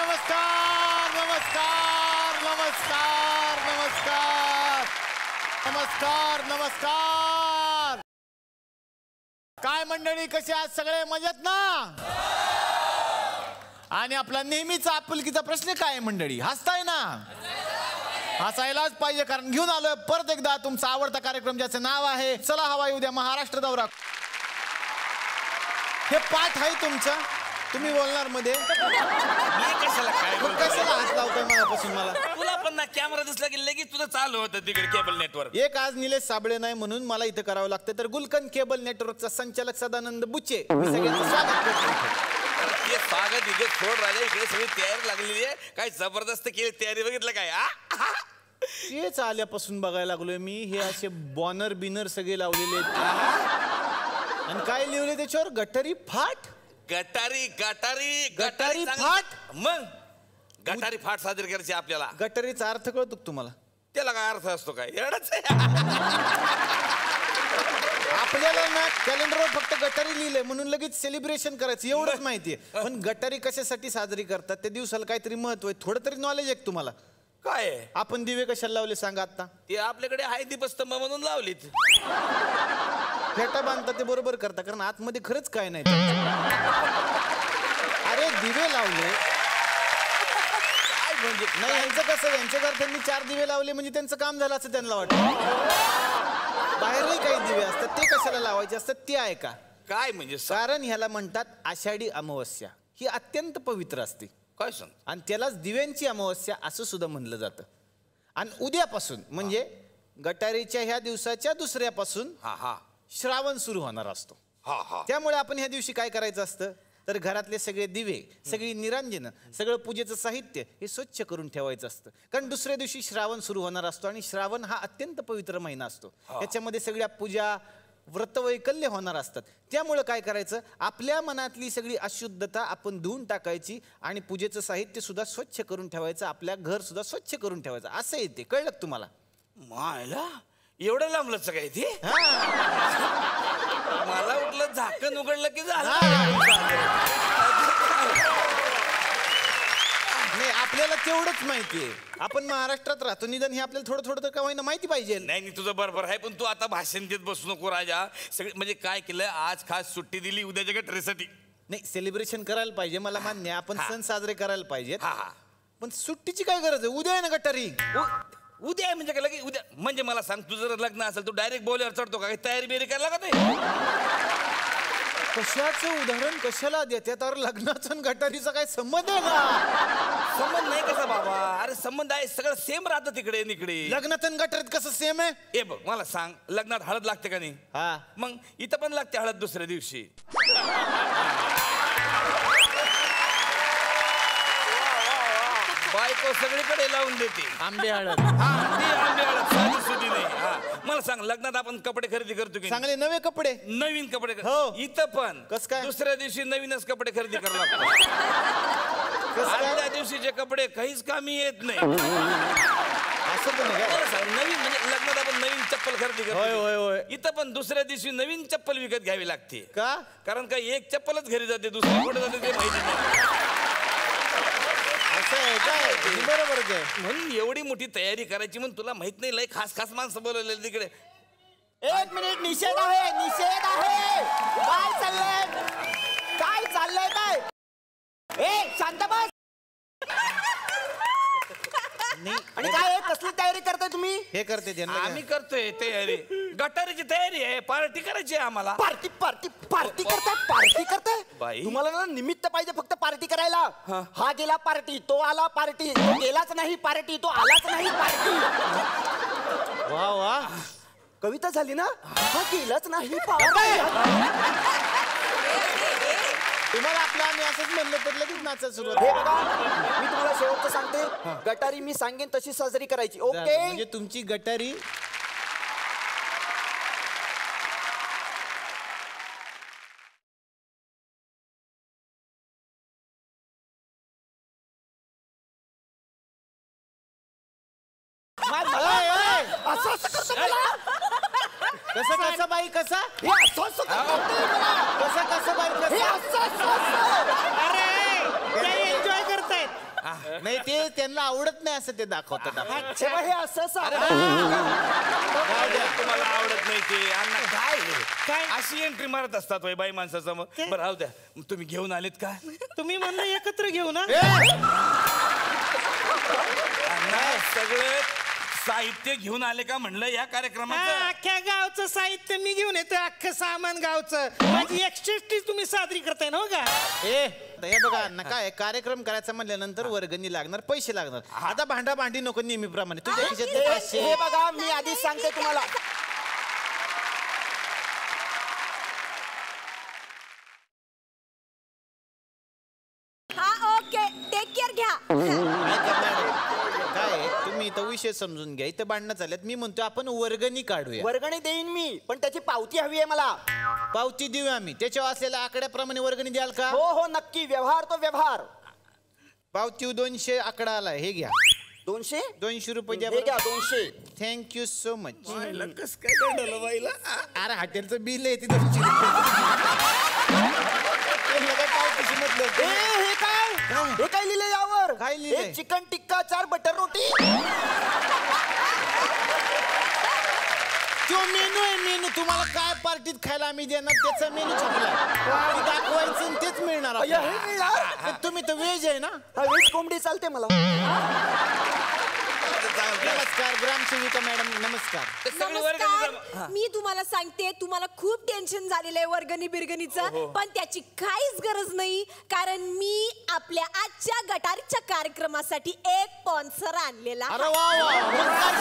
नमस्कार नमस्कार नमस्कार नमस्कार नमस्कार नमस्कार. काय मंडळी, कसे आहात सगळे? मजेत ना? आणि आपला नेहमीचा आपुलकीचा प्रश्न काय आहे मंडळी? हसताय ना? हसायलाच पाहिजे, कारण घेऊन आलोय परत एकदा तुमचा आवडता कार्यक्रम ज्याचं नाव आहे चला हवा येऊ द्या महाराष्ट्र दौरा. हे पाठ आहे तुमचं, तुम्ही बोलणार मध्ये. कशाला हात लावतोय मनापासून मला? तुला पण ना कॅमेरा दिसला की लगेच तुझं चालू होतं तिकडे केबल नेटवर्क. एक आज निलेश साबळे नाही म्हणून मला इथं करावं लागतं, तर गुलकन केबल नेटवर्कचा संचालक सदानंद बुचे मी सगळ्यांचं स्वागत करतो. ते स्वागत इथे सोड राजा, इकडे सगळी तयारी लागलेली आहे. काय जबरदस्त केली तयारी, बघितलं काय? तेच आल्यापासून बघायला लागलोय मी. हे असे बॉनर बिनर सगळे लावलेले आहेत आणि काय लिहिलंय त्याच्यावर? गटारी फाट. गटारी गटारी गटारी फाट. मग गटारी फाट साजरी करायची आपल्याला. गटारीचा अर्थ कळतो तुम्हाला? त्याला काय अर्थ असतो? काय एवढंच आपल्याला ना कॅलेंडरवर फक्त गटारी लिहिलंय म्हणून लगेच सेलिब्रेशन करायचं एवढंच माहितीये. पण गटारी कशासाठी साजरी करतात त्या दिवसाला काहीतरी महत्व आहे, थोडं तरी नॉलेज आहे तुम्हाला? काय? आपण दिवे कशाला लावले सांगा आता? ते आपल्याकडे आहे दीपस्तंभ म्हणून लावलीत. फेटा बांधता ते बरोबर करता, कारण आतमध्ये खरंच काय नाही. अरे दिवे लावले म्हणजे नाही, यांचं कसं, यांच्या घर त्यांनी 4 दिवे लावले म्हणजे त्यांचं काम झालं असं त्यांना वाटतं. बाहेरही काही दिवे असतात, ते कशाला लावायचे असतात ते आहे का? काय म्हणजे? कारण ह्याला म्हणतात आषाढी अमावस्या. ही अत्यंत पवित्र असते. काय सांग? आणि त्यालाच दिव्यांची अमावस्या असं सुद्धा म्हणलं जातं. आणि उद्यापासून म्हणजे गटारीच्या ह्या दिवसाच्या दुसऱ्यापासून श्रावण सुरू होणार असतो. त्यामुळे आपण ह्या दिवशी काय करायचं असतं, तर घरातले सगळे दिवे, सगळी निरांजन, सगळं पूजेचं साहित्य हे स्वच्छ करून ठेवायचं असतं. कारण दुसऱ्या दिवशी श्रावण सुरू होणार असतो आणि श्रावण हा अत्यंत पवित्र महिना असतो. याच्यामध्ये सगळ्या पूजा व्रतवैकल्य होणार असतात. त्यामुळं काय करायचं, आपल्या मनातली सगळी अशुद्धता आपण धुवून टाकायची आणि पूजेचं साहित्य सुद्धा स्वच्छ करून ठेवायचं, आपल्या घर सुद्धा स्वच्छ करून ठेवायचं. असं येते, कळलं का तुम्हाला? मायला एवढं लांबलंच काय ते? मला उठलं झाकण उघडलं की झालं. नाही, आपल्याला तेवढंच माहितीये. आपण महाराष्ट्रात राहतो, निदान हे आपल्याला थोडं थोडं तर का होईना माहिती पाहिजे. नाही तुझं बरोबर आहे, पण तू आता भाषण देत बसू नको राजा. सगळे म्हणजे काय केलं, आज खास सुट्टी दिली उद्याच्या गटरीसाठी. नाही, सेलिब्रेशन करायला पाहिजे, मला मान्य, आपण सण साजरे करायला पाहिजेत. पण सुट्टीची काय गरज आहे? उद्या आहे ना गटारी. उद्या आहे म्हणजे काय लगेच उद्या? म्हणजे मला सांग, तुझं जर लग्न असेल तू डायरेक्ट बोलवर चढतो का? काही तयारी बिरी करायला लागत नाही? कशाचं उदाहरण कशाला देते? तर लग्नाचं आणि गटारीचा काय संबंध आहे का? संबंध नाही कसा बाबा? अरे संबंध आहे, सगळं सेम राहतं तिकडे निकडे. लग्नात आणि गटारीत कसं सेम आहे? ए बघ मला सांग, लग्नात हळद लागते का नाही? मग इथं पण लागते हळद दुसऱ्या दिवशी. बायको सगळीकडे लावून देते आंबे हळद. आंबे हळद साधी सुधी नाही. मला सांग, लग्नात आपण कपडे खरेदी करतो की चांगले नवे कपडे, नवीन कपडे? हो. इथं पण कस काय? दुसऱ्या दिवशी नवीनच कपडे खरेदी करायला लागतात. आदल्या दिवशीचे कपडे काहीच कामी येत नाही. असं पण नवीन म्हणजे लग्नात आपण नवीन चप्पल खरेदी करतो, इथं पण दुसऱ्या दिवशी नवीन चप्पल विकत घ्यावी लागते. का? कारण का एक चप्पलच घरी जाते, दुसरी कुठे जाते ते माहिती नाही. बरोबर आहे. म्हणून एवढी मोठी तयारी करायची म्हणून तुला माहित नाही, लय खास खास माणसं बोलवले तिकडे. 1 मिनिट, निषेध आहे, निषेध आहे. काय चाललंय? काय चाललंय? काय? ए शांत बस. आणि काय कसली तयारी करताय तुम्ही? हे करते आम्ही करतोय तयारी, गटारीची तयारी आहे, पार्टी करायची आहे आम्हाला. पार्टी पार्टी पार्टी करताय? पार्टी करताय? तुम्हाला ना निमित्त पाहिजे फक्त पार्टी करायला. हा गेला पार्टी, तो आला पार्टी, तो गेलाच नाही पार्टी, तो आलाच नाही पार्टी. वा वा, कविता झाली ना? हा गेलाच नाही पार्टी. तुम्हाला आपलं आम्ही असंच म्हणलं तर लगेच नाचायला सुरुवात. हे बघा, मी तुम्हाला शेवटचं सांगते, गटारी मी सांगेन तशी साजरी करायची. ओके? म्हणजे तुमची गटारी असं असं करतो मला. कसं कसं बाई कसं? हे असं असं करतोय मला. कसं कसं बाई हे कसं? असं असं असं. अरे ते एन्जॉय करतायत. त्यांना आवडत नाही असं ते दाखवतात. तेव्हा हे असं तुम्हाला आवडत नाही ते अण्णा काय अशी एंट्री मारत असतात वय बाई माणसाचं. मग बरं राहू द्या. तुम्ही घेऊन आलेत का? तुम्ही म्हणलं एकत्र घेऊ ना. सगळं साहित्य घेऊन आले का म्हणलं या कार्यक्रमाचं? अख्ख्या गावचं साहित्य मी घेऊन येतोय, अख्खं सामान गावचं. माझी एक्सट्रा तुम्ही साजरी करताय ना हो का? हे बघा अण्णा, काय कार्यक्रम करायचा म्हणल्यानंतर वर्गणी लागणार, पैसे लागणार. आता भांडा भांडी नको नेहमीप्रमाणे. तुझ्या खिशातले 500. हे बघा मी आधीच सांगते तुम्हाला. हा ओके, टेक केअर घ्या. काय तुम्ही इथं विषय समजून घ्या. इथं भांडणं चालल्यात. मी म्हणतो आपण वर्गणी काढूया. वर्गणी देईन मी, पण त्याची पावती हवी आहे मला. पावती देऊ आम्ही. त्याच्यावर असलेल्या आकड्याप्रमाणे वर्गणी द्याल का? हो हो नक्की. व्यवहार तो व्यवहार. पावती 200 आकडा आला. हे घ्या. 200 200 रुपये द्या. हे घ्या 200. Thank you so much. कस काय झालं बाईला? अरे हॉटेलचं बिल आहे ते 200 रुपये. हे काय हे काय लिहिलंय यावर? काय लिहिलंय? एक चिकन टिक्का 4 बटर रोटी. तो मेनू आहे. मेनू तुम्हाला काय पार्टीत खायला आम्ही देणार त्याचा मेनू छापला. दाखवायचं आणि तेच मिळणार आपल्याला. पण तुम्ही तर व्हेज आहे ना? व्हेज कोंबडी चालते मला. नमस्कार ग्रामसेविका मॅडम. नमस्कार. नमस्कार. मी तुम्हाला सांगते, तुम्हाला खूप टेन्शन झालेलं आहे वर्गणी बिरगणीचं, पण त्याची काहीच गरज नाही. कारण मी आपल्या आजच्या गटारीच्या कार्यक्रमासाठी एक स्पॉन्सर आणलेला. अरे वा वा.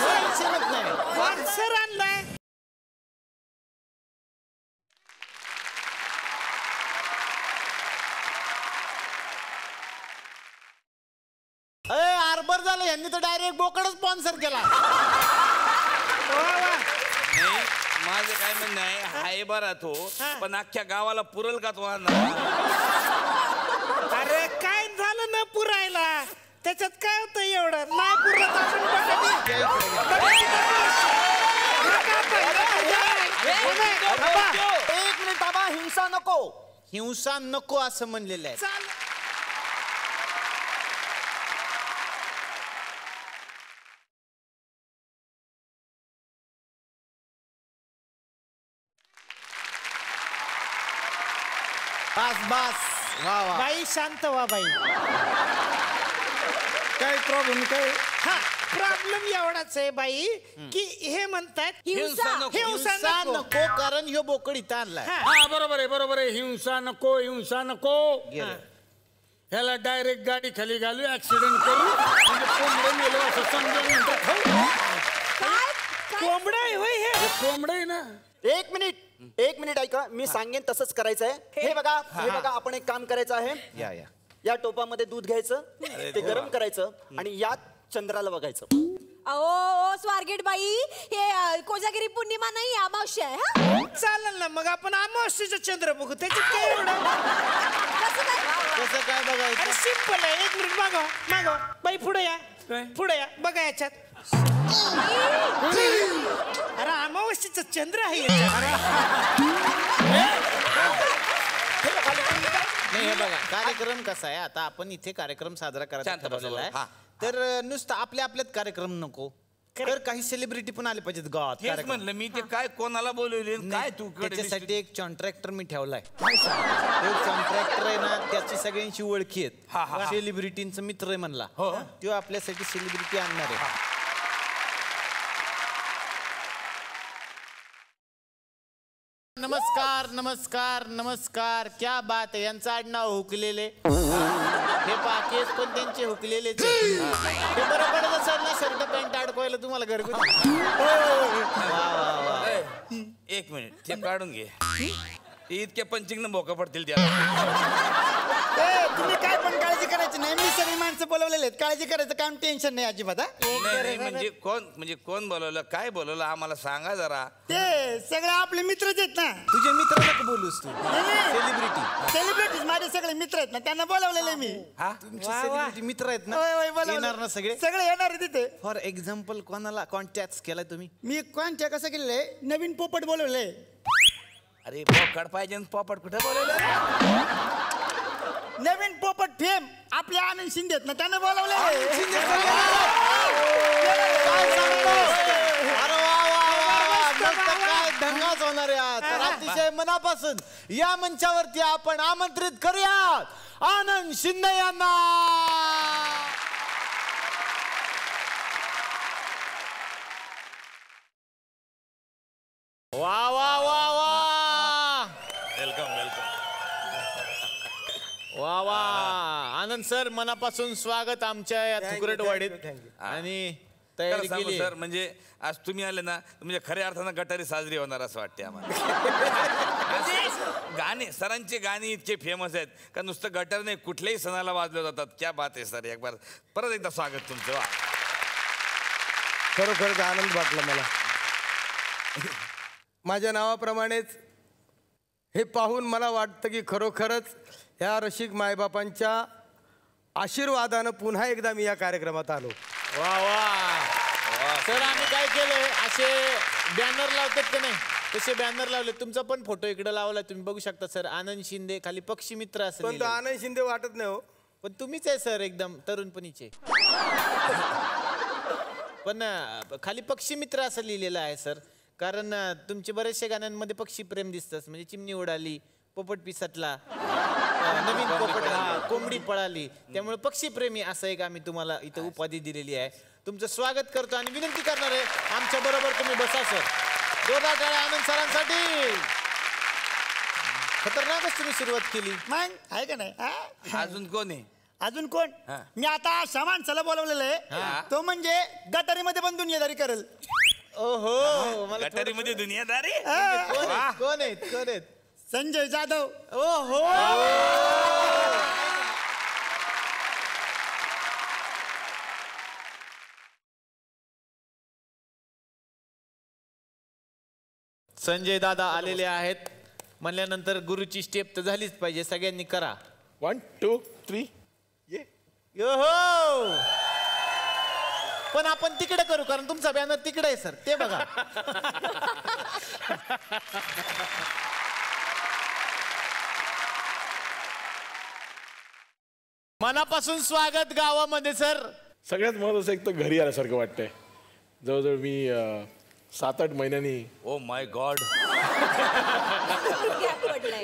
टेन्शनच नाही. स्पॉन्सर आणलाय. आरबर झालं. यांनी तर डायरेक्ट बोकडच स्पॉन्सर केला. माझं काय म्हणणं आहे, हाय बरा तो, पण अख्ख्या गावाला पुरल का तो अण्णा? अरे काय झालं ना पुरायला? त्याच्यात काय होतं एवढं? नाही पुरत आपण एक मिनिट बाबा, हिंसा नको. हिंसा नको असं म्हणलेलं आहे. बस बस. वा वा. बाई शांत व्हा बाई. काय प्रॉब्लेम? काय प्रॉब्लेम एवढाच आहे बाई की हे म्हणतात हिंसा. हिंसा नको. नको कारण ह्यो बोकड इथं आणलाय. हा बरोबर आहे. हिंसा नको. गेलं. ह्याला डायरेक्ट गाडी खाली घालू, ऍक्सिडेंट करू, म्हणजे कोंबडं मेलो असं समजून नंतर खाऊ. कोंबडा आहे होय हे? कोंबडं आहे ना. एक मिनिट ऐका. मी सांगेन तसंच करायचं आहे. हे बघा आपण एक काम करायचं आहे. या टोपामध्ये दूध घ्यायचं, ते गरम करायचं आणि यात चंद्राला बघायचं. अहो स्वारगेट बाई, हे कोजागिरी पौर्णिमा नाही, अमावस्या आहे. हा? चालेल ना, मग आपण अमावस्येचं चंद्र बघू. त्याच्यात काय एवढं? कसं काय बघायचं? अरे सिंपल आहे. एक मिनिट मागव बाई. पुढे या बघा याच्यात. अरे अमावस्येचं चंद्र आहे याच्यात. नाही हे बघा, कार्यक्रम कसा आहे. आता आपण इथे कार्यक्रम साजरा करायचा ठरवलेला आहे. तर नुसतं आपल्यात कार्यक्रम नको, तर काही सेलिब्रिटी पण आले पाहिजेत गावात. तेच म्हणलं मी, ते काय कोणाला बोलवले काय तू? त्याच्यासाठी एक कॉन्ट्रॅक्टर मी ठेवलाय. तो कॉन्ट्रॅक्टर आहे ना, त्याची सगळ्यांची ओळखी आहेत. सेलिब्रिटींचा मित्र आहे म्हणला. तो आपल्यासाठी सेलिब्रिटी आणणार आहे. नमस्कार नमस्कार नमस्कार. क्या बात आहे. यांचं आडनाव हुकलेले. हे पाकेस पण त्यांचे हुकलेलेच. हे बरं पडत असेल ना शर्ट पॅन्ट अडकवायला तुम्हाला घरगुती. एक मिनिट ते काढून घे. इतके पंचिंग न भोका पडतील त्याला. तुम्ही काय पण काळजी करायची नाही. मी सगळी माणसं बोलवलेले आहेत. काळजी करायचं काम टेन्शन नाही अजिबात. नाही म्हणजे कोण बोलवलं, काय बोलवलं आम्हाला सांगा जरा. ते सगळे आपले मित्रच आहेत ना. तुझे मित्र नको बोलूस तू. सेलिब्रिटी सेलिब्रिटीज माझे सगळे मित्र आहेत ना, त्यांना बोलवलेले मी. तुमचे सेलिब्रिटी मित्र आहेत ना, बोलवले. येणार ना सगळे? सगळे येणार आहे तिथे. फॉर एक्झाम्पल कोणाला कॉन्टॅक्ट केलाय तुम्ही? मी कोणत्या कसं केलेलं आहे, नवीन पोपट बोलवलंय. अरे पोपट पाहिजे. पोपट कुठे बोलवलं? नवीन पोपट फेम आपल्या आनंद शिंदे आहेत ना त्यानं बोलवले. काय दंगाच होणार आहे. तर अतिशय मनापासून या मंचावरती आपण आमंत्रित करूयात आनंद शिंदे यांना. वा वा वा वा वेलकम वेलकम. वा वा आनंद सर मनापासून स्वागत आमच्या या थुकरटवाडीत. आणि तयारी सांगू केली सर, म्हणजे आज तुम्ही आले ना म्हणजे खऱ्या अर्थानं गटारी साजरी होणार असं वाटते आम्हाला. गाणे सरांचे गाणी इतके फेमस आहेत का नुसतं गटार नाही कुठल्याही सणाला वाजले जातात. क्या बात आहे सर. एक बार परत एकदा स्वागत तुमचं. वा खरोखरच आनंद वाटला मला. माझ्या नावाप्रमाणेच हे पाहून मला वाटतं की खरोखरच ह्या रसिक मायबापांच्या आशीर्वादानं पुन्हा एकदा मी या कार्यक्रमात आलो. वा वा सर आम्ही काय केलंय असे बॅनर लावतात का नाही तसे बॅनर लावले. तुमचा पण फोटो इकडे लावला तुम्ही बघू शकता सर. आनंद शिंदे खाली पक्षी मित्र पण असेल तो आनंद शिंदे वाटत नाही हो. पण तुम्हीच आहे सर एकदम तरुणपणीचे. पण खाली पक्षी मित्र असं लिहिलेलं आहे सर. कारण तुमचे बरेचशा गाण्यांमध्ये पक्षी प्रेम दिसतात. म्हणजे चिमणी उडाली, पोपट पिसटला, नवीन पोपट हा, कोंबडी पळाली. त्यामुळे पक्षी प्रेमी असं एक आम्ही तुम्हाला इथं उपाधी दिलेली आहे. तुमचं स्वागत करतो आणि विनंती करणार आहे आमच्या बरोबर तुम्ही बसा सर. जोरदार टाळ्या आनंद सरांसाठी. खतरनाकच तुम्ही सुरुवात केली. मग आहे का नाही हा? अजून कोण आहे? अजून कोण? मी आता अशा माणसाला बोलवलेलं आहे तो म्हणजे गटारीमध्ये पण दुनियादारी करेल. ओहो मला गटारीमध्ये दुनियादारी. कोण आहेत? संजय जाधव. ओहो संजय दादा आलेले आहेत म्हणल्यानंतर गुरुची स्टेप तर झालीच पाहिजे. सगळ्यांनी करा. 1 2 3 ये. योहो पण आपण तिकडे करू कारण तुमचा बॅनर तिकडे आहे सर. ते बघा. मनापासून स्वागत गावामध्ये सर. सगळ्यात महत्वाचं एक तर घरी आल्यासारखं वाटतंय. जवळजवळ मी 7-8 महिन्यांनी. Oh my God.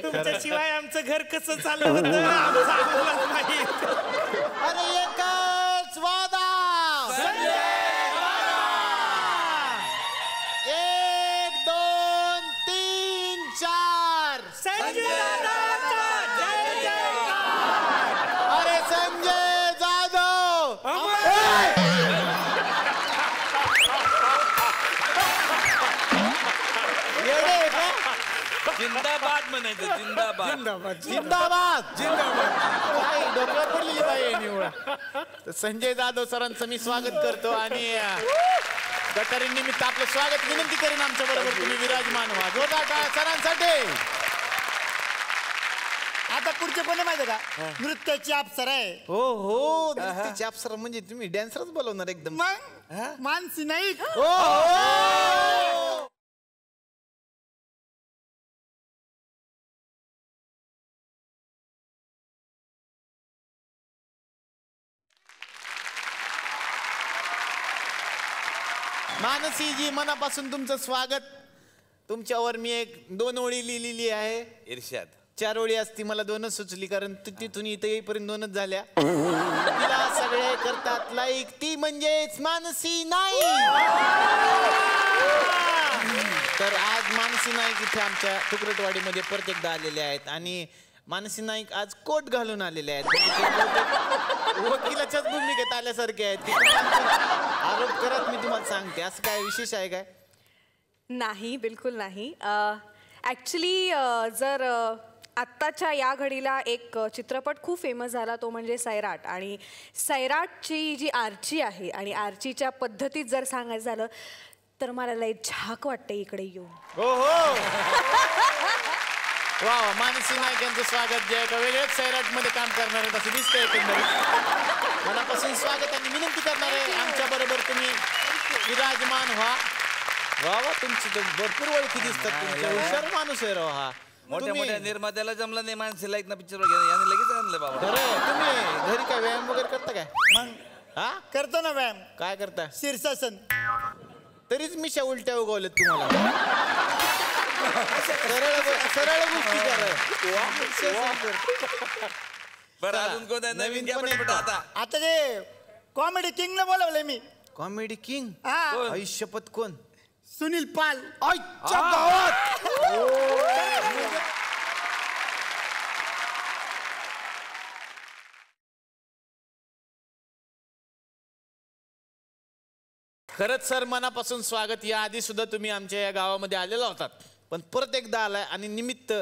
तुमच्याशिवाय आमचं घर कसं चाललं होतं आमचं आम्हालाच माहित. अरे एकच वादा. 1 2 3 4. अरे संजय जाधव. येडे का? जिंदाबाद म्हणायचं. जिंदाबाद जिंदाबाद जिंदाबाद जिंदाबाद. काय डोक्यावर पडलेली बाई निवड. तर संजय जाधव सरांचं मी स्वागत करतो आणि गटारी निमित्त आपलं स्वागत विनंती करीन आमच्या बरोबर तुम्ही विराजमान व्हा. जोरदार टाळ्या सरांसाठी. आता पुढचे कोण आहे माहिती का? नृत्याची अप्सरा आहे. हो हो नृत्याची अप्सरा म्हणजे तुम्ही डॅन्सरच बोलवणार एकदम. मग मानसी नाईक. हो हो मानसीजी मनापासून तुमचं स्वागत. तुमच्यावर मी 2 ओळी लिहिलेली आहे. इर्ष्याद. 4 ओळी असती मला 2च सुचली कारण तिथून इथे येईपर्यंत 2च झाल्या. तिला सगळे करतात लाईक ती म्हणजेच मानसी नाईक. तर आज मानसी नाईक इथे आमच्या तुकरटवाडीमध्ये परत एकदा आलेले आहेत आणि मानसी नाईक आज कोट घालून आलेले आहेत. वकिलाच्याच भूमिकेत आल्यासारखे आहेत. आरोप करत मी तुम्हाला सांगते. असं काय विशेष आहे काय? नाही बिलकुल नाही. ॲक्च्युली जर आत्ताच्या या घडीला एक चित्रपट खूप फेमस झाला तो म्हणजे सैराट. आणि सैराटची जी आर्ची आहे आणि आर्चीच्या पद्धतीत जर सांगायचं झालं तर मला लय झाक वाटते इकडे येऊन. हो हो वा मानसी नाईक यांचं स्वागत जे एका वेगळ्याच सैराटमध्ये काम करणार आहेत असं दिसतंय एकंदरीत. मनापासून स्वागत आणि विनंती करणार आहे आमच्या बरोबर तुम्ही विराजमान व्हा. वा वा तुमची तर भरपूर ओळखी दिसतात. तुमच्या हुशार माणूस आहे राव हा. मोठ्या मोठ्या निर्मात्याला जमलं नाही माणसाला एक ना पिक्चर वगैरे याने लगेच आणलं बाबा. खरं तुम्ही घरी काय व्यायाम वगैरे करता काय? मग हा करतो ना व्यायाम. काय करता? शीर्षासन. तरीच मिशा उलट्या उगवल्यात तुम्हाला. सरळ गोष्टी करा. बरं अजून कोण आहे नवीन घ्या पटापट आता. आता ते कॉमेडी किंग न बोलवलंय मी. Comedy king? हा. आयुष्यपत कोण? सुनील पाल. आईच्या गावात. खरंच सर मनापासून स्वागत. या आधी सुद्धा तुम्ही आमच्या या गावामध्ये आलेला होतात, पण परत एकदा आलाय आणि निमित्त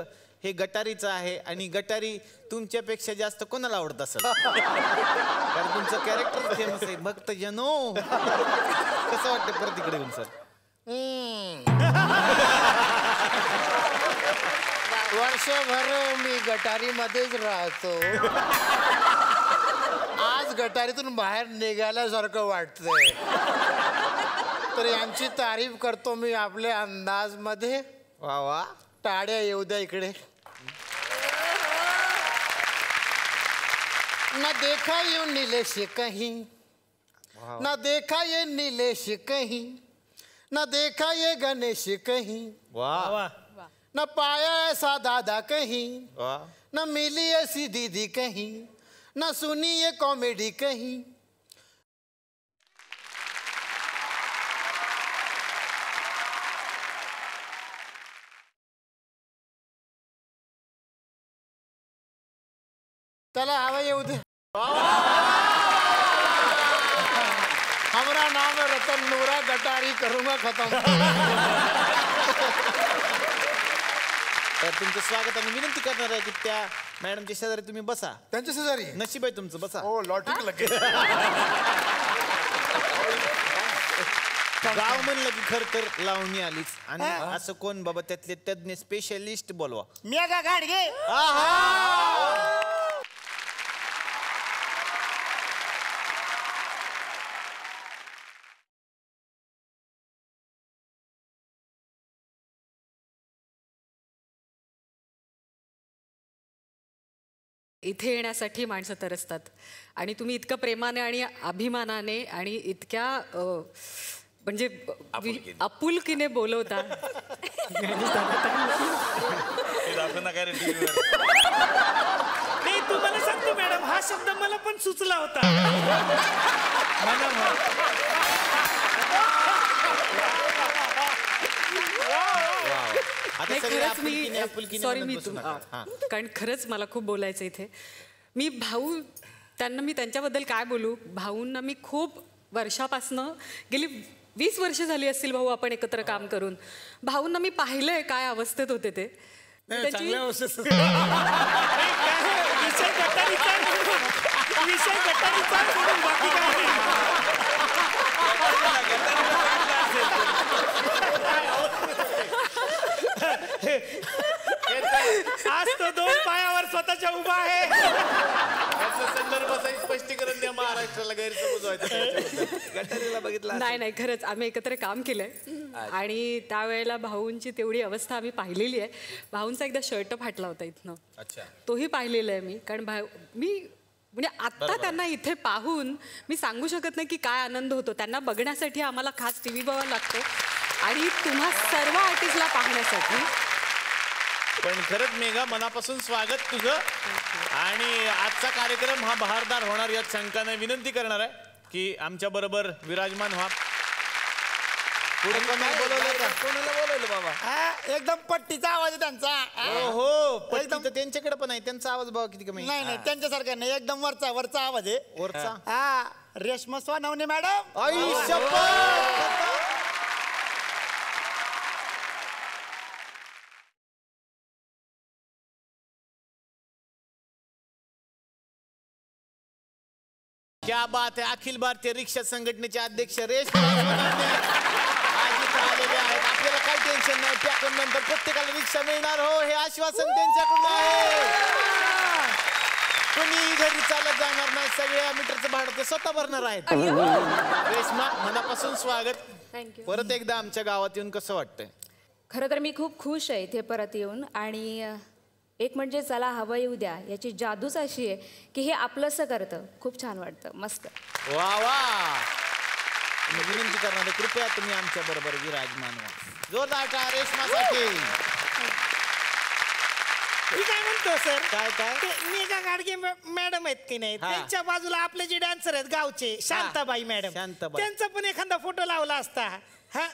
हे गटारीचं आहे. आणि गटारी तुमच्यापेक्षा जास्त कोणाला आवडत असेल? कारण तुमचं कॅरेक्टर फेमस आहे. भक्त जनो कसं वाटतं परत इकडे येऊन सर? वर्षभर मी गटारीमध्येच राहतो. आज गटारीतून बाहेर निघाल्यासारखं वाटतंय. तर यांची तारीफ करतो मी आपल्या अंदाजमध्ये. वा वा. टाळ्या येऊ द्या इकडे. न देखा ये नीलेश कहीं, न देखा ये नीलेश कहीं, न देखा ये गणेश कहीं, वा. न पाया ऐसा दादा कहीं, वा. न मिली ऐसी दीदी कहीं, न सुनी ये कॉमेडी कहीं. चला हवा येऊ दे. हमारा नाम है रतन नूरा, गटारी करूंगा खत्म. तर तुमचं स्वागत आणि विनंती करणार आहे की त्या मॅडमच्या शेजारी तुम्ही बसा. त्यांच्या शेजारी नशीब आहे तुमचं, बसा. हो लॉटरी लगे. गाव म्हणलं की खर तर लावणी आलीच. आणि असं कोण बाबा त्यातले तज्ञ स्पेशलिस्ट बोलवा. मेगा गाडगे. इथे येण्यासाठी माणसं तरसतात आणि तुम्ही इतकं प्रेमाने आणि अभिमानाने आणि इतक्या म्हणजे आपुलकीने बोलवता. नाही तुम्हाला सांगतो मॅडम, हा शब्द मला पण सुचला होता. खरंच मी सॉरी मी कारण खरंच मला खूप बोलायचं इथे. मी भाऊ त्यांना मी त्यांच्याबद्दल काय बोलू. भाऊंना मी खूप वर्षापासनं गेली 20 वर्ष झाली असतील भाऊ आपण एकत्र काम करून. भाऊंना मी पाहिलंय काय अवस्थेत होते ते. आज तो 2 पायावर स्वतःच्या उभा आहे. संदर्भाचं स्पष्टीकरण द्या महाराष्ट्राला गैरसमज व्हायचं. गटारीला बघितलं नाही नाही खरंच आम्ही एकत्र काम केलंय आणि त्यावेळेला भाऊंची तेवढी अवस्था आम्ही पाहिलेली आहे. भाऊंचा एकदा शर्ट फाटला होता इथनं. तोही पाहिलेला आहे मी. कारण मी म्हणजे आत्ता त्यांना इथे पाहून मी सांगू शकत नाही की काय आनंद होतो. त्यांना बघण्यासाठी आम्हाला खास TV बघावं लागतं आणि तुम्हा सर्व आर्टिस्टला पाहण्यासाठी. पण खरंच मेघा मनापासून स्वागत तुझं. आणि आजचा कार्यक्रम हा बहारदार होणार यात शंका नाही. विनंती करणार आहे की आमच्या बरोबर विराजमान व्हा. पुढे कोणाला बोलवलं का? कोणाला बोलवलं बाबा? एकदम पट्टीचा आवाज आहे त्यांचा. हो पट्टी तर त्यांच्याकडे पण आहे. त्यांचा आवाज बघा किती कमी. नाही त्यांच्यासारखा नाही, एकदम वरचा आवाज आहे. वरचा? हा रेश्मा सोनवणे मॅडम. क्या बात है. अखिल भारतीय रिक्षा संघटनेचे अध्यक्ष रेश्मा आज इथं आलेले आहेत. आपल्याला काही टेन्शन नाही. त्याकडून नंतर प्रत्येकाला रिक्षा मिळणार हो हे आश्वासन त्यांच्याकडून आहे. कोणी घरी चालत जाणार नाही. सगळ्या मीटरचं भाडं ते स्वतः भरणार आहेत. रेश्मा मनापासून स्वागत. परत एकदा आमच्या गावात येऊन कसं वाटतंय? खरं तर मी खूप खुश आहे इथे परत येऊन आणि एक म्हणजे चला हवं येऊ द्या याची जादूच अशी आहे की हे आपलंसं करतं. खूप छान वाटतं. मस्त. वा वा. विनंती करणारे कृपया तुम्ही आमच्या बरोबर विराजमान व्हा. जोरदार टाळ्या रेशमासाठी. मी काय म्हणतो सर, काय काय ते मेघा गाडगे मॅडम आहेत की नाही, त्यांच्या बाजूला आपले जे डान्सर आहेत गावचे शांताबाई मॅडम, त्यांचा पण एखादा फोटो लावला असता. हा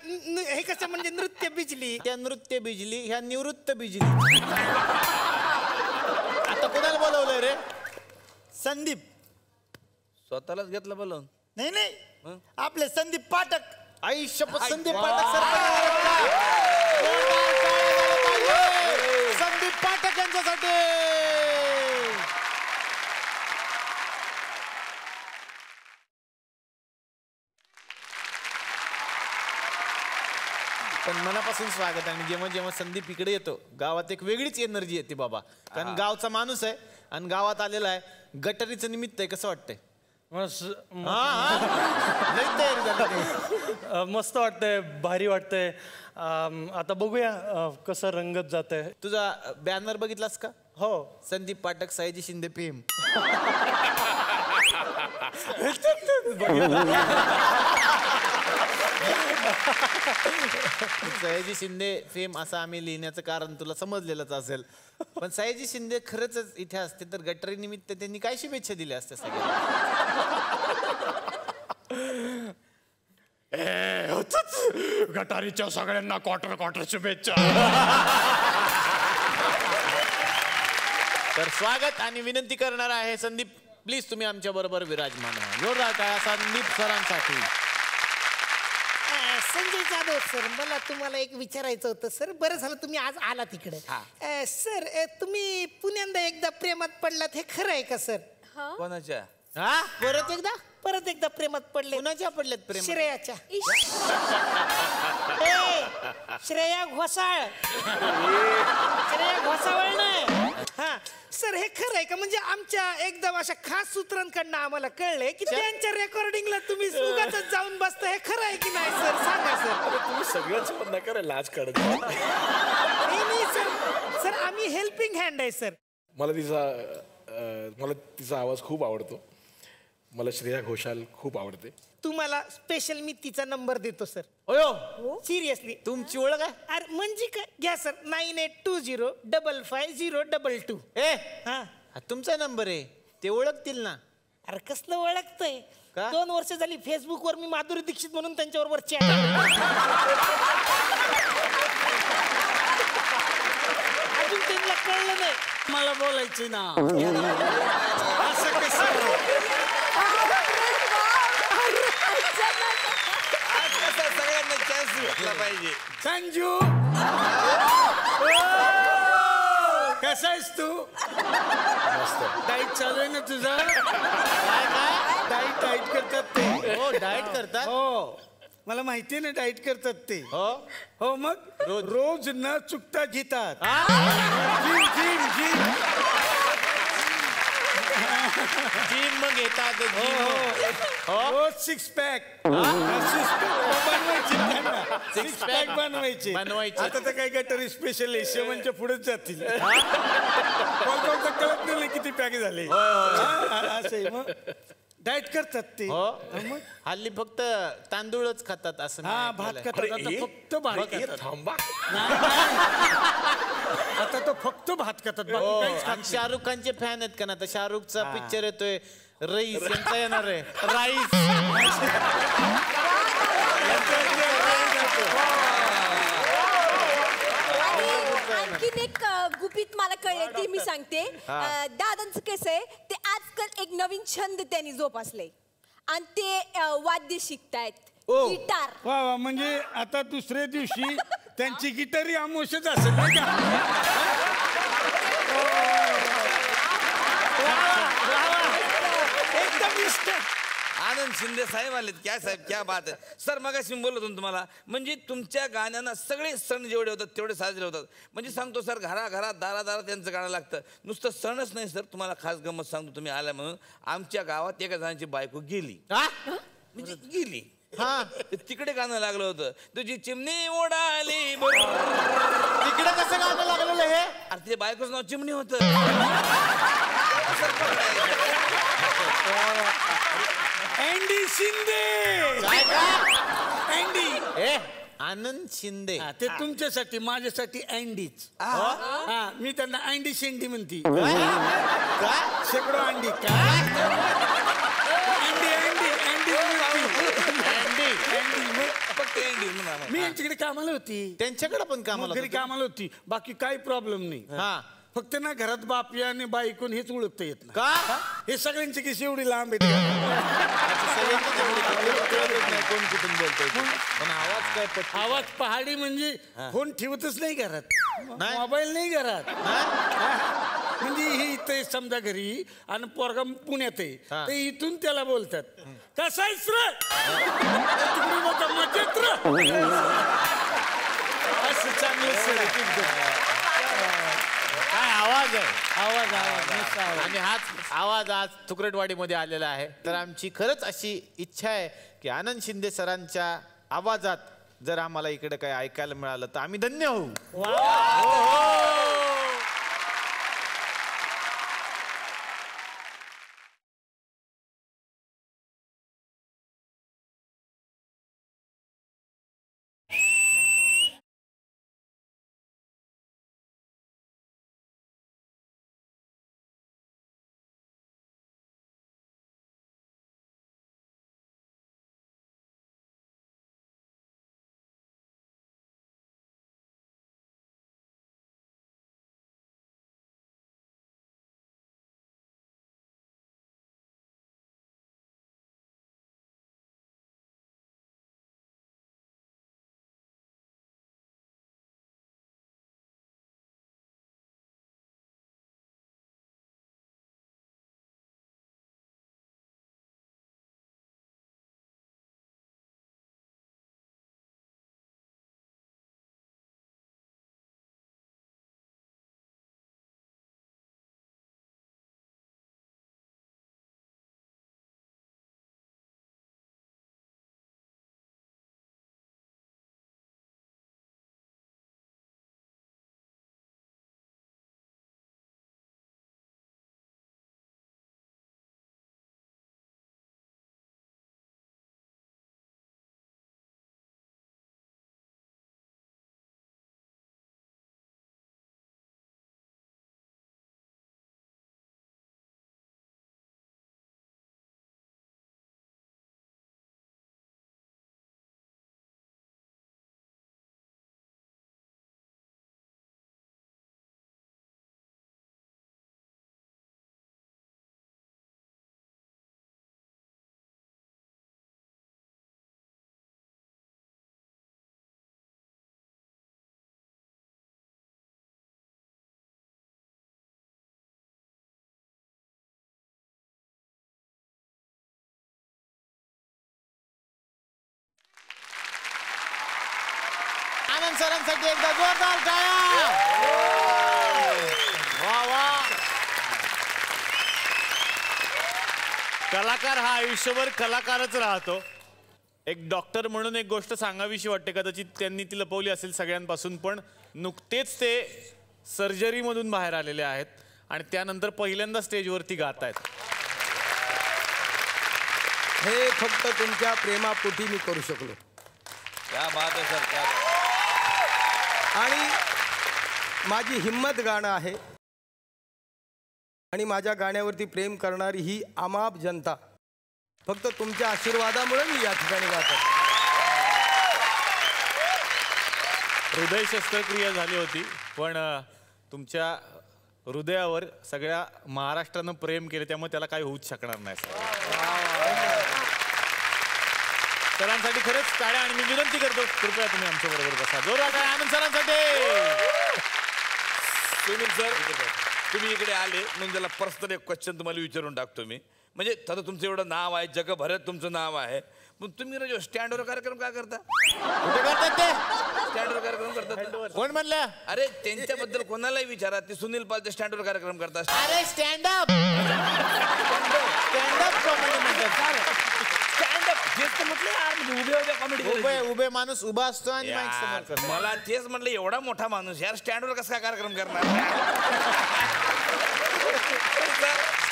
हे कसं म्हणजे नृत्य बिजली. त्या नृत्य बिजली ह्या निवृत्त बिजली. आता कोणाला बोलवलंय रे? संदीप. स्वतःलाच घेतलं बोलवून? नाही नाही, आपले संदीप पाठक. आयुष्य संदीप पाठक सर. संदीप पाठक यांच्यासाठी. पण मनापासून स्वागत. आणि जेव्हा जेव्हा संदीप इकडे येतो गावात एक वेगळीच एनर्जी येते बाबा. कारण गावचा माणूस आहे आणि गावात आलेला आहे. गटारीचं निमित्त आहे. कसं वाटतंय? मस्त वाटतंय, भारी वाटतंय. आता बघूया कसं रंगत जात आहे. तुझा बॅनर बघितलास का? हो. संदीप पाठक सयाजी शिंदे फेम. सयाजी शिंदे फेम असं आम्ही लिहिण्याचं कारण तुला समजलेलंच असेल. पण सयाजी शिंदे खरंच इथे असते तर गटारी निमित्त त्यांनी काय शुभेच्छा दिल्या असत्या सगळ्यांना? गटारीच्या सगळ्यांना क्वार्टर शुभेच्छा. तर स्वागत आणि विनंती करणार आहे संदीप, प्लीज तुम्ही आमच्या बरोबर विराजमान व्हा. जोरदार टाळ्या संदीप सरांसाठी. संजय जाधव सर, मला तुम्हाला एक विचारायचं होतं सर. बरं झालं तुम्ही आज आला तिकडे. सर तुम्ही पुण्यांदा एकदा प्रेमात पडलात, हे खरं आहे का सर? कोणाच्या? हा परत एकदा प्रेमात पडले. कुणाच्या पडल्यात प्रेम? श्रेयाच्या. श्रेया घोसाळ. श्रेया घोसावळ नाही. हा सर हे खरं आहे का? म्हणजे आमच्या एकदम अशा खास सूत्रांकडनं आम्हाला कळलंय की त्यांच्या रेकॉर्डिंगला तुम्ही उगाचच जाऊन बसता. हे खरं आहे की नाही सर? सांगा सर. तुम्ही सगळंच बंद करा, लाज काढत. नाही सर, सर आम्ही हेल्पिंग हँड आहे सर. मला तिचा आवाज खूप आवडतो. मला श्रेया घोषाल खूप आवडते. तुम्हाला स्पेशल मी तिचा नंबर देतो सर. सिरियसली. तुमची ओळख आहे? अरे म्हणजे काय, घ्या सर. 9820555022. हा तुमचा नंबर आहे, ते ओळखतील ना. अरे कसलं ओळखतंय? 2 वर्ष झाली फेसबुकवर मी माधुरी दीक्षित म्हणून त्यांच्याबरोबर चॅट. अजून त्यांना कळलं नाही. मला बोलायची ना. असं कसं? आज कसं सगळ्यांना चान्स भेटला पाहिजे. संजू कसा आहेस तू? डाईट चालू आहे ना तुझा? डाईट करतात ते. हो डाएट करतात. हो मला माहिती आहे ना, डाईट करतात ते. हो मग रोज न चुकता घेतात. जिम मग घेतात. रोज 6 पॅक बनवायचे. आता तर काही गटारी स्पेशल आहे, शेवनच्या पुढेच जातील. कळत नाही किती पॅक झाले. असं मग डाएट करतात ते. हल्ली फक्त तांदूळच खातात असं. भात खातात आता, फक्त भात खातात. थांबा, आता तो फक्त भात खातात. शाहरुख खानचे फॅन आहेत का ना? तर शाहरुखचा पिक्चर येतोय रईस, यांचा येणार आहे राईस. आणखीन एक गुपित मला कळले ती मी सांगते. दादांचं कसं आहे, ते आजकाल एक नवीन छंद त्यांनी जोपासले आणि ते वाद्य शिकतायत, गिटार. वा म्हणजे आता दुसऱ्या दिवशी त्यांची गिटारी आमोशच असेल नाही का? आनंद शिंदे साहेब आलेत. क्या साहेब, क्या बात आहे सर. मगाशी मी बोलत होतो तुम्हाला, म्हणजे तुमच्या गाण्यांना सगळे सण जेवढे होतात तेवढे साजरे होतात. म्हणजे सांगतो सर, घराघरात दारादारात त्यांचं गाणं लागतं. नुसतं सणच नाही सर, तुम्हाला खास गंमत सांगतो. तुम्ही आल्या म्हणून आमच्या गावात एका जणांची बायको गेली. म्हणजे गेली. हा तिकडे गाणं लागलं होतं, तुझी चिमणी उडाली. तिकडे कसं गाणं लागलेलं हे? अरे ते बायकोचं नाव चिमणी होतं. अँडी शिंदे. काय का? अँडी. आनंद शिंदे. ते तुमच्यासाठी, माझ्यासाठी अँडीच. मी त्यांना अँडी शिंदी म्हणती. शेकडो अंडी. काय अँडी अँडी अँडी मी यांच्याकडे कामाला होती. त्यांच्याकडे पण कामाला घरी कामाला होती. बाकी काही प्रॉब्लेम नाही. फक्त ना घरात बापिया आणि बायकोन हेच ओळखता येत नाही. का? हे सगळ्यांची कशी एवढी लांब आहेत. कोण कुठून बोलतोय? पण आवाज काय? आवाज पहाडी म्हणजे फोन ठेवतच नाही घरात, मोबाईल नाही घरात. म्हणजे ही इथे समजा घरी आणि पोरगा पुण्यात आहे, तर इथून त्याला बोलतात, कसा आहेस रे? मजेत रे? असं चांगलं. काय आवाज आहे? आवाज. आणि हाच आवाज आज तुकरटवाडीमध्ये आलेला आहे. तर आमची खरंच अशी इच्छा आहे की आनंद शिंदे सरांच्या आवाजात जर आम्हाला इकडे काय ऐकायला मिळालं तर आम्ही धन्य होऊ. आनंद सरांसाठी एकदा जोरदार टाळ्या. वा वा. कलाकार हा आयुष्यभर कलाकारच राहतो. एक डॉक्टर म्हणून एक गोष्ट सांगावीशी वाटते, कदाचित त्यांनी ती लपवली असेल सगळ्यांपासून, पण नुकतेच ते सर्जरीमधून बाहेर आलेले आहेत आणि त्यानंतर पहिल्यांदा स्टेजवरती गात आहेत. हे फक्त तुमच्या प्रेमापोटी मी करू शकलो. क्या बात आहे सर, क्या बात. आणि माझी हिम्मत गाणं आहे आणि माझ्या गाण्यावरती प्रेम करणारी ही अमाप जनता फक्त तुमच्या आशीर्वादामुळे मी या ठिकाणी गातो. हृदय शस्त्रक्रिया झाली होती, पण तुमच्या हृदयावर सगळ्या महाराष्ट्रानं प्रेम केले, त्यामुळे त्याला काही होऊच शकणार नाही. सरांसाठी खरंच टाळ्या. आणि मी विनंती करतो, कृपया तुम्ही आमच्या बरोबर बसा. जोरात टाळ्या आनंद सरांसाठी. सुनील सर, तुम्ही इकडे आले म्हणून त्याला पर्सनल एक क्वेश्चन तुम्हाला विचारून टाकतो मी. म्हणजे आता तुमचं एवढं नाव आहे, जगभरात तुमचं नाव आहे, पण तुम्ही स्टँडवर कार्यक्रम काय करता? कुठे करतात ते? स्टँडवर कार्यक्रम करतात. कोण म्हणलं? अरे त्यांच्याबद्दल कोणालाही विचारा, ते सुनील पाल ते स्टँडवर कार्यक्रम करतात. अरे stand up. Stand up comedy म्हणतात. स्टँड अप जे तेच तर म्हटलं यार, म्हणजे उभे उभे कॉमेडी उभे माणूस उभा असतो आणि माईक समोर करतो. मला तेच म्हटलं एवढा मोठा माणूस यार स्टँडवर कसा काय कार्यक्रम करणार.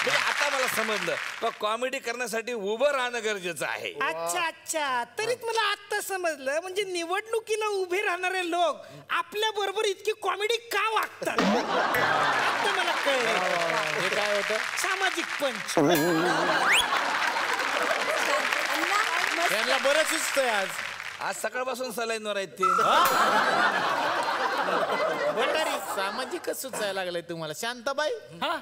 आता मला समजलं कॉमेडी करण्यासाठी उभं राहणं गरजेचं आहे. अच्छा अच्छा, तरीच मला आता समजलं म्हणजे निवडणुकीला उभे राहणारे लोक आपल्या बरोबर इतकी कॉमेडी का वागतात. आता मला कळलं हे काय होतं. सामाजिक पंच. त्यांना बरं सुचतंय आज. आज सकाळपासून सलाईनवर आहेत ते. भंडारी सामाजिकच सुचायला लागलंय तुम्हाला. शांताबाई, हा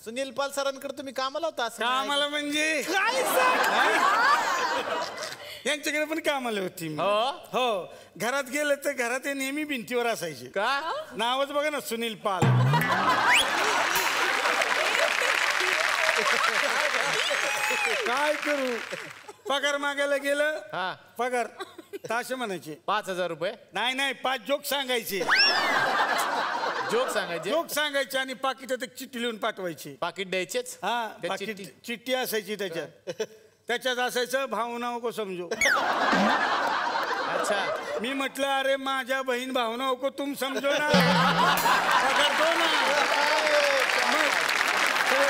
सुनील पाल सरांकडे तुम्ही कामाला होता. कामाला म्हणजे काय यांच्याकडे पण कामाला होती मी. हो घरात गेलं तर घरात हे नेहमी भिंतीवर असायचे. का नावच बघा ना, सुनील पाल. काय करू, पगार मागायला गेलं, पगार ताशे म्हणायचे 5,000 रुपये. नाही 5 जोक सांगायचे. जोक सांगायचे आणि पाकिटात एक चिठ्ठी लिहून पाठवायची. पाकिट द्यायचेच. हा पाकिट चिठ्ठी असायची त्याच्यात असायचं भावना को समजो. अच्छा, मी म्हटलं अरे माझ्या बहीण भावना को तुम समजो ना. पगार दो ना.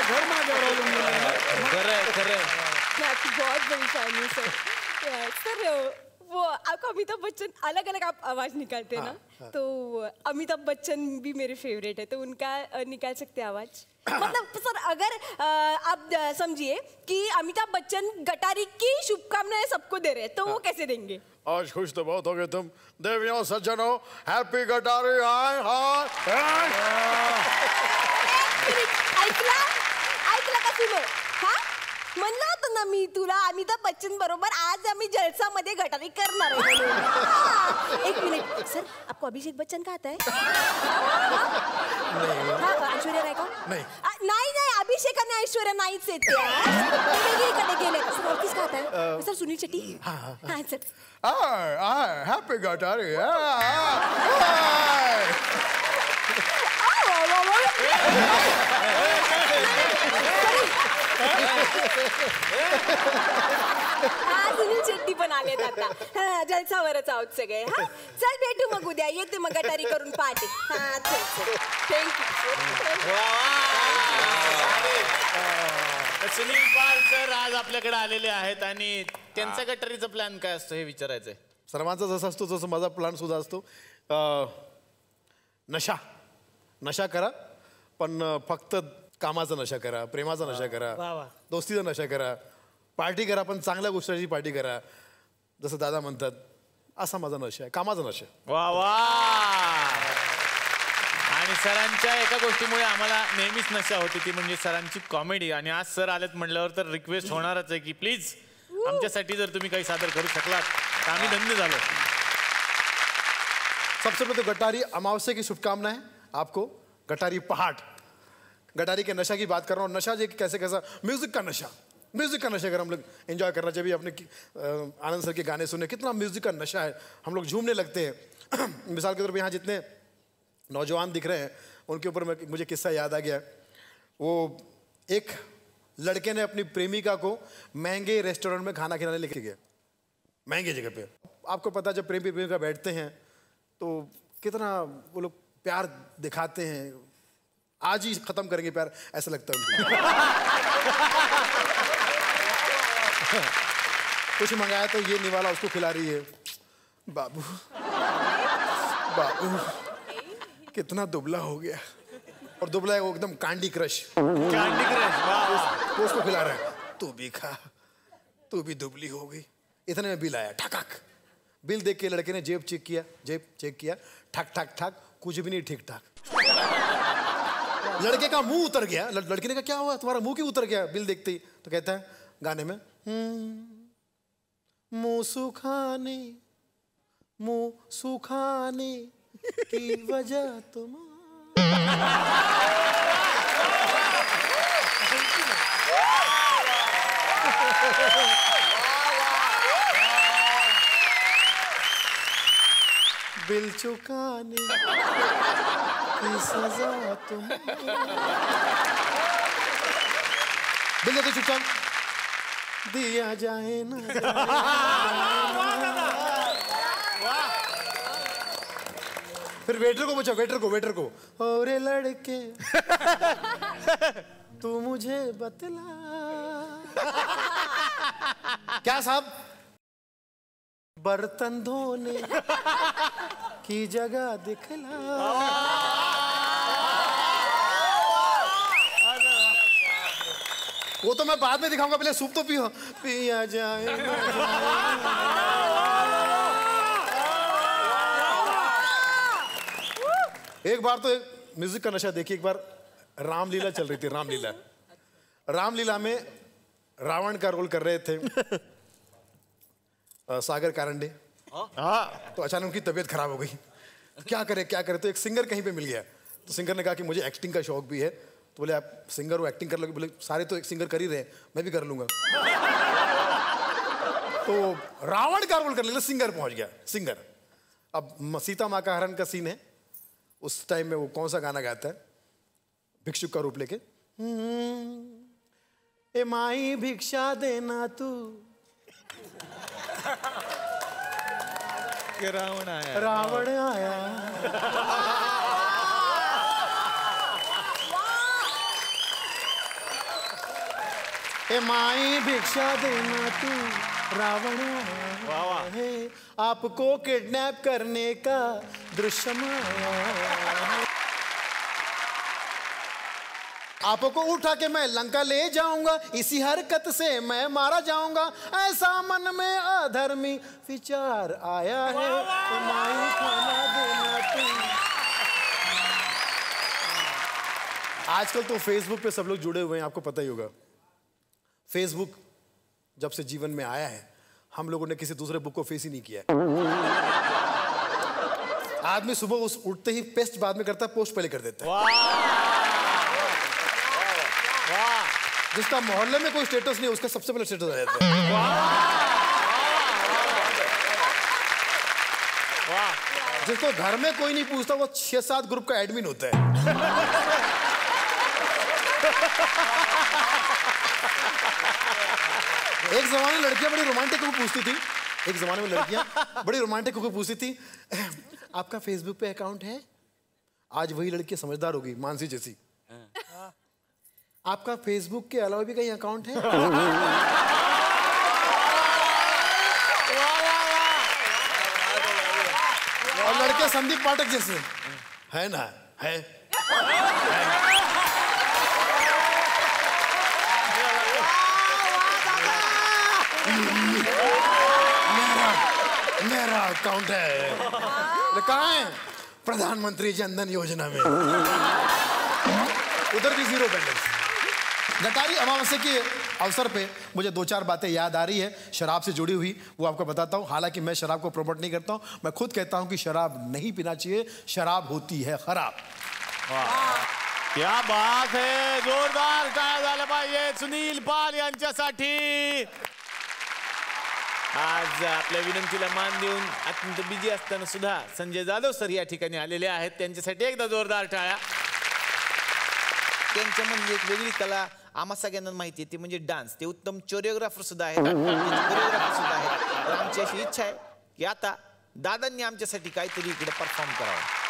घर माझ्यावर अवलंबून आहे. खरंय. बहुत बड़ी फैन हूँ सर. वो आपको अमिताभ बच्चन अलग अलग आप आवाज निकालते हैं ना, तो अमिताभ बच्चन भी मेरे फेवरेट है, तो उनका निकाल सकते हैं आवाज. मतलब सर अगर आप समझिए कि अमिताभ बच्चन गटारी की शुभकामनाएं सबको दे रहे हैं, तो वो कैसे देंगे. आज खुश तो बहुत हो गए तुम देवियों सज्जनों. हैप्पी गटारी. ऐकला का तुम्ही. हा म्हणलं होतं ना मी तुला अमिताभ बच्चन बरोबर आज आम्ही जलसामध्ये गटारी करणार आहे. एक मिनिट सर, आपको अभिषेक बच्चन का आता है. ऐश्वर्या राय का. नाही अभिषेक आणि ऐश्वर्या नाहीच येते. वेगळीकडे गेले. सर और किसका आता है. सर सुनील शेट्टी. हाँ सर. हैप्पी गटारी. सुनील शेट्टी पण आलेत आता. जलसावरच आहोत सगळे. हा चल भेटू मग उद्या. येते मग गटारी करून पार्टी. हा चल. थँक्यू. सुनील पाल सर आज आपल्याकडे आलेले आहेत आणि त्यांचा गटारीचा प्लॅन काय असतो हे विचारायचंय. सर्वांचा जसा असतो तसं माझा प्लॅन सुद्धा असतो. नशा करा, पण फक्त कामाचा नशा करा, प्रेमाचा नशा करा, दोस्तीचा नशा करा, पार्टी करा, पण चांगल्या गोष्टीची पार्टी करा. जसं दादा म्हणतात असा माझा नशा आहे, कामाचा नशा. वा वा. आणि सरांच्या एका गोष्टीमुळे आम्हाला नेहमीच नशा होती, ती म्हणजे सरांची कॉमेडी. आणि आज सर आलेत म्हटल्यावर तर रिक्वेस्ट होणारच आहे की प्लीज आमच्यासाठी जर तुम्ही काही सादर करू शकलात तर आम्ही धन्य झालो. सबसे पहले तो गटारी अमावस्या की शुभकामनाएं आपको. गटारी पहाड़, गटारी के नशा की बात कर रहा हूँ. नशा जो कैसे कैसा, म्यूजिक का नशा अगर हम लोग एंजॉय करना चाहिए. अपने आनंद सर के गाने सुने, कितना म्यूजिक का नशा है, हम लोग झूमने लगते हैं. मिसाल के तौर पर यहाँ जितने नौजवान दिख रहे हैं उनके ऊपर मुझे किस्सा याद आ गया. वो एक लड़के ने अपनी प्रेमिका को महंगे रेस्टोरेंट में खाना खिलाने लेके गया, महंगे जगह पे. आपको पता जब प्रेमी प्रेमिका बैठते हैं तो कितना वो लोग प्यार दिखाते हैं. आज ही खत्म करेंगे प्यार ऐसा लगता है उनको. कुछ मंगाया तो ये निवाला उसको खिला रही है. बाबू कितना दुबला हो गया. और दुबला है वो एकदम कैंडी क्रश. वो उसको खिला रहा है. तू भी खा, तू भी दुबली हो गई. इतने में बिल आया. ठक. बिल देख के लड़के ने जेब चेक किया. ठक ठक ठक, कुछ भी नहीं ठीक ठाक. लड़के का मुंह उतर गया. लड़के ने कहा क्या हुआ, तुम्हारा मुंह क्यों उतर गया बिल देखते ही. तो कहता है गाने में, मुंह सुखाने की वजह तुम. बिल चुकाने की सजा तुम. बिल देते चुपचाप. 1 दिया जाए ना फिर वेटर को पूछा, वेटर को और लड़के तू मुझे बतला क्या साहब, बर्तन धोने की जगह दिखला। वो तो मैं बाद में दिखाऊंगा, पहले सूप तो पियो, पिया जाए एक बार तो एक म्यूजिक का नशा देखिए, एक बार रामलीला चल रही थी, रामलीला में रावण का रोल कर रहे थे सागर कारंडे। तो अचानक उनकी तबीयत खराब हो गई, क्या करे तो एक सिंगर कहीं पे मिल गया। तो सिंगर ने कहा कि मुझे एक्टिंग का शौक भी है। तो बोले आप सिंगर हो, एक्टिंग कर लोगे? बोले सारे तो एक सिंगर कर ही रहे, मैं भी कर लूंगा। तो रावण का रोल कर लिया, सिंगर पहुंच गया सिंगर। अब सीता माँ का हरण का सीन है, उस टाइम में वो कौन सा गाना गाता है, भिक्षुक का रूप लेके, ए माई भिक्षा देना तू, रावण आया, रावण आया। ए माई भिक्षा देना तू, रावण आया है, आपको किडनैप करने का दृश्य आया। आपको उठा के मैं लंका ले जाऊंगा, इसी हरकत से मैं मारा जाऊंगा, ऐसा मन में अधर्मी विचार आया है, तो माई खाना देना तू। आजकल तो फेसबुक पे सब लोग जुड़े हुए हैं, आपको पता ही होगा। फेसबुक जब से जीवन में आया है, हम लोगों ने किसी दूसरे बुक को फेस ही नहीं किया है। आदमी सुबह उठते ही पेस्ट बाद में करता है, पोस्ट पहले कर देता है। जिसका मोहल्ले में कोई स्टेटस नहीं, उसका सबसे पहले स्टेटस आ जाता है। जिसको घर में कोई नहीं पूछता, वो 6-7 ग्रुप का एडमिन होता है। एक जमाने में लड़कियां बड़ी रोमांटिक होकर पूछती थी, आपका फेसबुक पे अकाउंट है? आज वही लड़की समझदार होगी, मानसी जैसी। आपका फेसबुक के अलावा भी कहीं अकाउंट है? और लड़के संदीप पाठक जैसे, है ना? है। मेरा अकाउंट है। कहाँ है? प्रधानमंत्री जनधन योजना में। उधर भी 0 बैलेंस। गटारी अमावस्या के अवसर पे मुझे 2-4 बातें याद आ रही है शराब से जुड़ी हुई, वो आपको बताता हूँ। हालांकि मैं शराब को प्रमोट नहीं करता हूँ, मैं खुद कहता हूँ कि शराब नहीं पीना चाहिए, शराब होती है खराब। क्या बात है, जोरदार टाळ्या झाल्या पाहिजे सुनील पाल यांच्यासाठी। आज आपल्या विनंतीला मान देऊन अत्यंत बिझी असताना सुद्धा संजय जाधव सर या ठिकाणी आलेले आहेत, त्यांच्यासाठी एकदा जोरदार टाळ्या। त्यांच्यामध्ये एक वेगळी कला आम्हा सगळ्यांना माहिती आहे, ती म्हणजे डान्स। ते उत्तम कोरिओग्राफर सुद्धा आहेत, कोरिओग्राफर सुद्धा आहेत। तर आमची अशी इच्छा आहे की आता दादांनी आमच्यासाठी काहीतरी इकडे परफॉर्म करावं।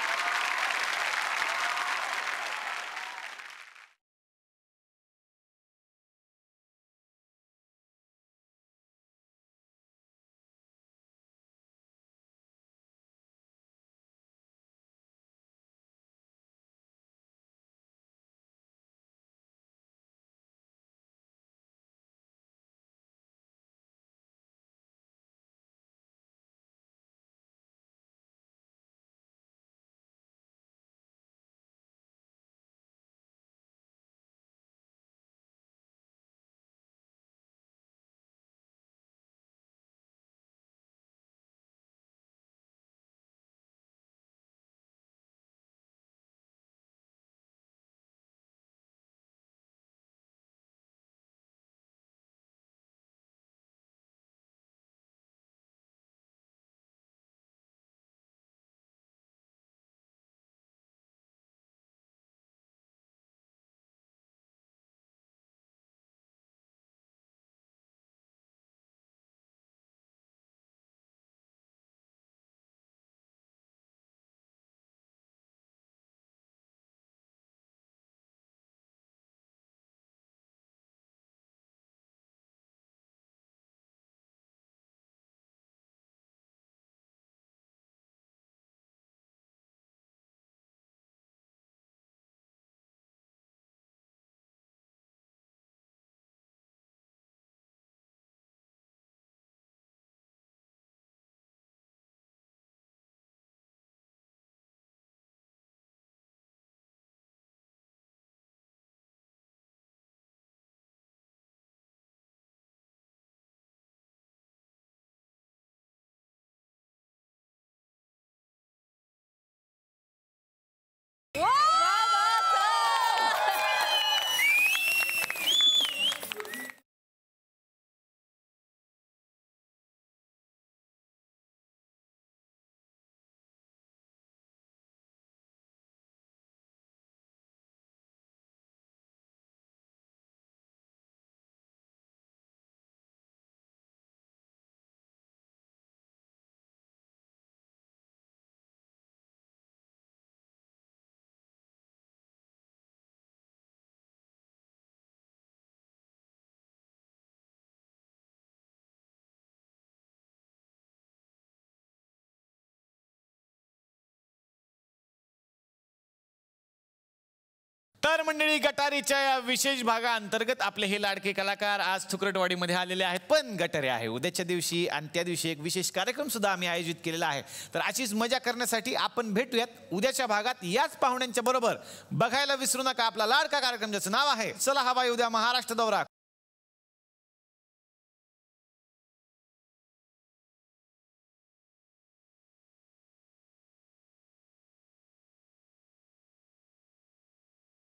तर मंडळी, गटारीच्या या विशेष भागाअंतर्गत आपले हे लाडके कलाकार आज थुकरटवाडीमध्ये आलेले आहेत. पण गटारी आहे उद्याच्या दिवशी, आणि त्या दिवशी एक विशेष कार्यक्रम सुद्धा आम्ही आयोजित केलेला आहे. तर अशीच मजा करण्यासाठी आपण भेटूयात उद्याच्या भागात याच पाहुण्यांच्या बरोबर. बघायला विसरू नका आपला लाडका कार्यक्रम, ज्याचं नाव आहे चला हवा येऊ द्या महाराष्ट्र दौरा.